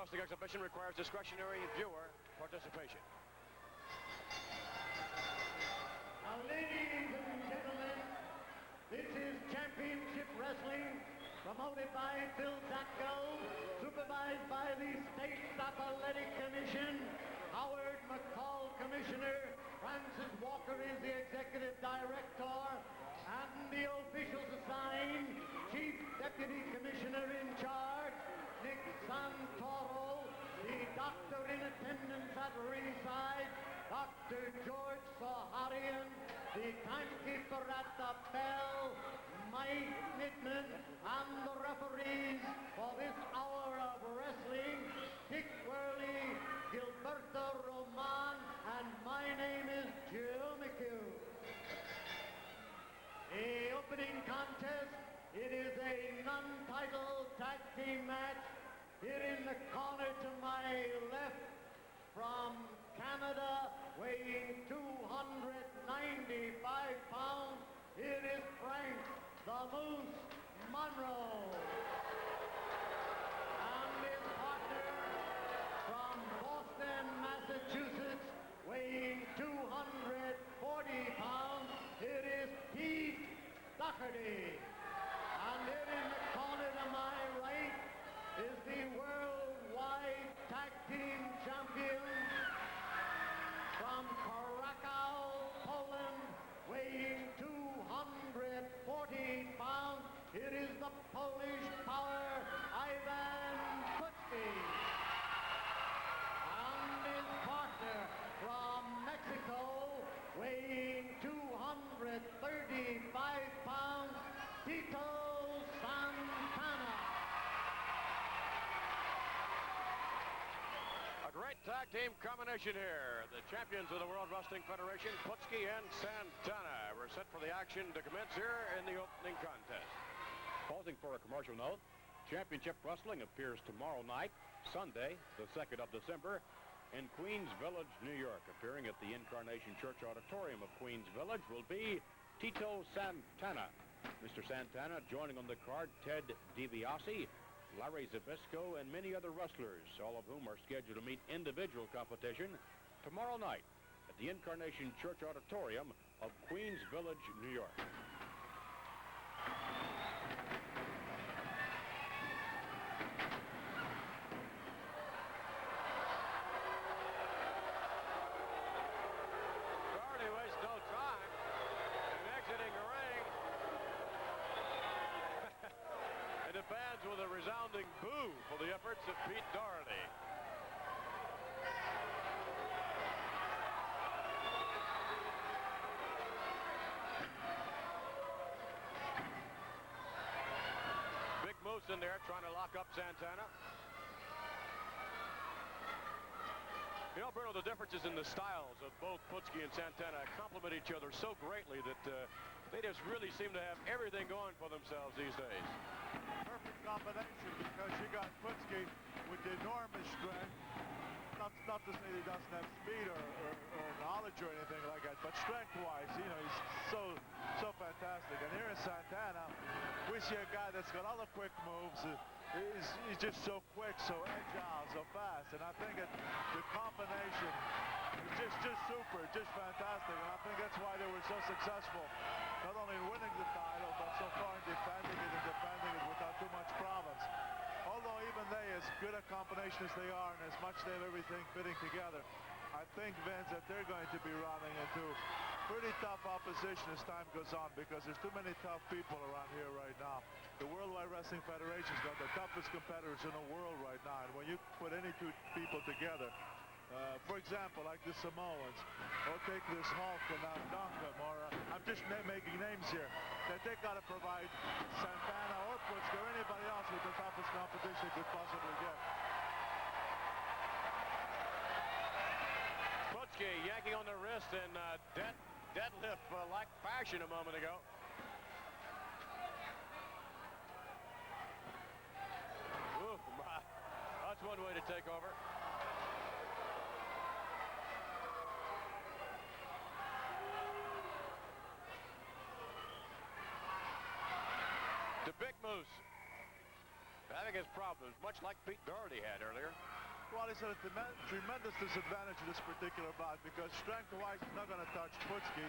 wrestling exhibition requires discretionary viewer participation. Now, ladies and gentlemen, this is championship wrestling promoted by Phil Zatko, supervised by the State Athletic Commission. Howard McCall, Commissioner. Francis Walker is the Executive Director. And the officials assigned, Chief Deputy Commissioner in charge, Nick Santoro, the doctor in attendance at ringside, Dr. George Saharian, the timekeeper at the bell, Mike Nittman, and the referees for this hour of wrestling, Dick Worley, Gilberto Roman, and my name is Joe McHugh. The opening contest, it is a non-title tag team match. Here in the corner to my left, from Canada, weighing 295 pounds, here is Frank the Moose Monroe. And his partner from Boston, Massachusetts, weighing 240 pounds, here is Pete Doherty. And here in the corner to my right is the worldwide tag team champion from Krakow, Poland, weighing 240 pounds. It is the Polish power, Ivan Putski. And his partner from Mexico, weighing 235 pounds, Tito Santana. A great tag team combination here. The champions of the World Wrestling Federation, Putski and Santana, were set for the action to commence here in the opening contest. Pausing for a commercial note, Championship Wrestling appears tomorrow night, Sunday, the 2nd of December, in Queens Village, New York. Appearing at the Incarnation Church Auditorium of Queens Village will be Tito Santana. Mr. Santana joining on the card, Ted DiBiase, Larry Zbyszko, and many other wrestlers, all of whom are scheduled to meet individual competition tomorrow night at the Incarnation Church Auditorium of Queens Village, New York. Doherty wastes no time in exiting the ring. And the fans with a resounding boo for the efforts of Pete Doherty. Big Moose in there trying to lock up Santana. You know, Bruno, the differences in the styles of both Putski and Santana complement each other so greatly that they just really seem to have everything going for themselves these days. Perfect combination, because you got Putski with the enormous strength. Not to say he doesn't have speed or knowledge or anything like that, but strength-wise, you know, he's so fantastic. And here in Santana, we see a guy that's got all the quick moves. He's just so quick, so agile, so fast. And I think that the combination is just super, just fantastic. And I think that's why they were so successful, not only in winning the title, but so far in defending it and defending it without too much problems. Although even they, as good a combination as they are, and as much they have everything fitting together, I think, Vince, that they're going to be running into pretty tough opposition as time goes on, because there's too many tough people around here right now. The Worldwide Wrestling Federation's got the toughest competitors in the world right now, and when you put any two people together, for example, like the Samoans, or take this Hulk and Duncan, or I'm just making names here, that they got to provide Santana or Putski or anybody else with the toughest competition they could possibly get. Putski yanking on the wrist in deadlift-like fashion a moment ago. Ooh, my. That's one way to take over. The Big Moose having his problems, much like Pete Doherty had earlier. Well, he's at a tremendous disadvantage in this particular bout because strength-wise he's not going to touch Putski.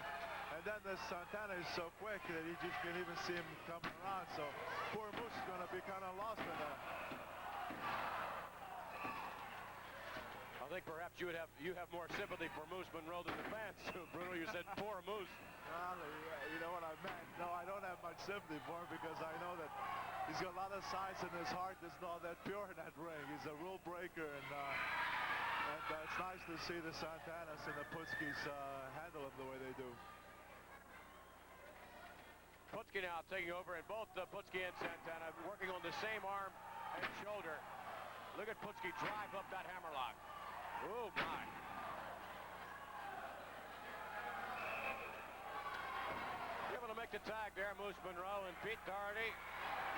And then this Santana is so quick that you just can't even see him coming around. So poor Moose is going to be kind of lost in that. I think perhaps you have more sympathy for Moose Monroe than the fans. Bruno, you said poor Moose. Well, you know what I meant. No, I don't have much sympathy for him because I know that he's got a lot of size and his heart isn't all that pure in that ring. He's a rule breaker, and it's nice to see the Santanas and the Putskis handle him the way they do. Putski now taking over, and both Putski and Santana working on the same arm and shoulder. Look at Putski drive up that hammerlock. Oh, my. Able to make the tag there, Moose Monroe and Pete Doherty.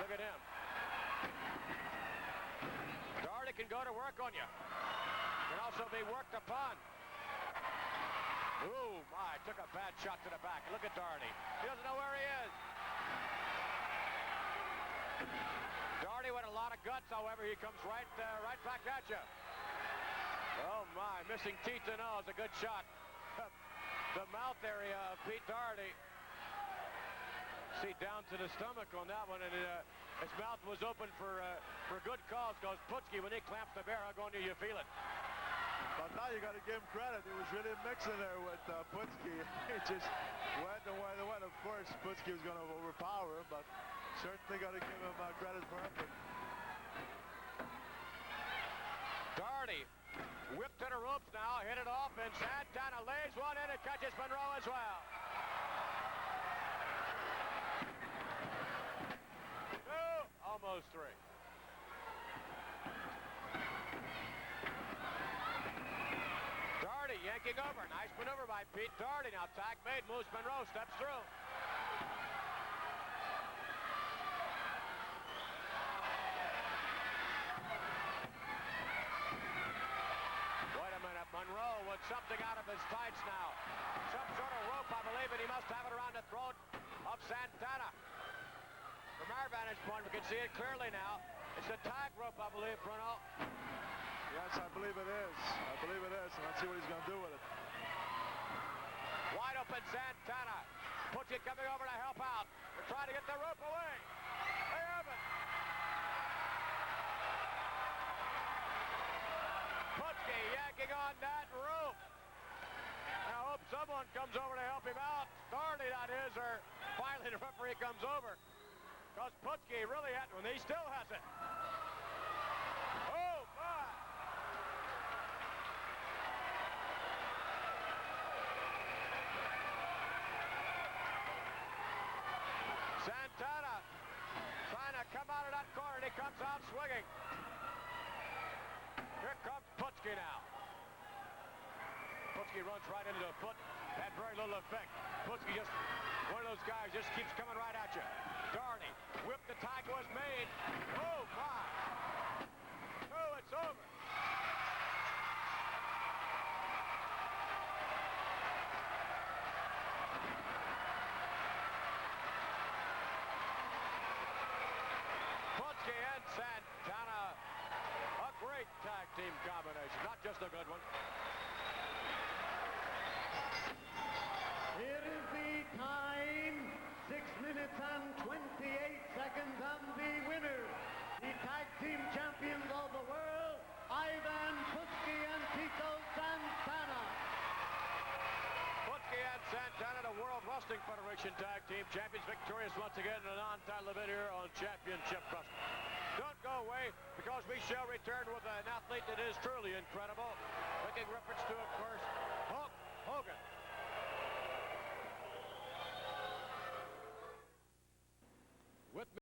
Look at him. Doherty can go to work on you. Can also be worked upon. Oh, my. Took a bad shot to the back. Look at Doherty. He doesn't know where he is. Doherty with a lot of guts, however, he comes right back at you. Oh, my. Missing teeth and all is a good shot. The mouth area of Pete Doherty. See, down to the stomach on that one, and his mouth was open for good cause, because Putski, when he clamps the barrel, going to you feel it. But now you got to give him credit. He was really mixing there with Putski. He just went and went and went. Of course, Putski was going to overpower him, but certainly got to give him credit for effort. Doherty whipped to the ropes now, hit it off, and Santana lays one in and catches Monroe as well. Almost three. Doherty yanking over. Nice maneuver by Pete Doherty. Now tag made. Moose Monroe steps through. Wait a minute. Monroe with something out of his tights now. Some sort of rope, I believe, and he must have it around the throat of Santana. From our vantage point, we can see it clearly now. It's a tag rope, I believe, Bruno. Yes, I believe it is. I believe it is, and let's see what he's going to do with it. Wide open Santana. Putski coming over to help out. They're trying to get the rope away. They haven't. Putski yanking on that rope. I hope someone comes over to help him out. Doherty, that is, or finally the referee comes over. Because Putski really had one. He still has it. Oh, my. Santana trying to come out of that corner, and he comes out swinging. Here comes Putski now. Putski runs right into the foot. Had very little effect. Putski just, one of those guys, just keeps coming right at you. Doherty, whip the tag was made. Oh, my. Oh, it's over. Putski and Santana, a great tag team combination. Not just a good one. Here is the time, 6 minutes and 28 seconds, and the winner, the tag team champions of the world, Ivan Putski and Tito Santana. Putski and Santana, the World Wrestling Federation Tag Team Champions, victorious once again in a non-title event here on Championship Wrestling. Don't go away, because we shall return with an athlete that is truly incredible, making reference to, of course,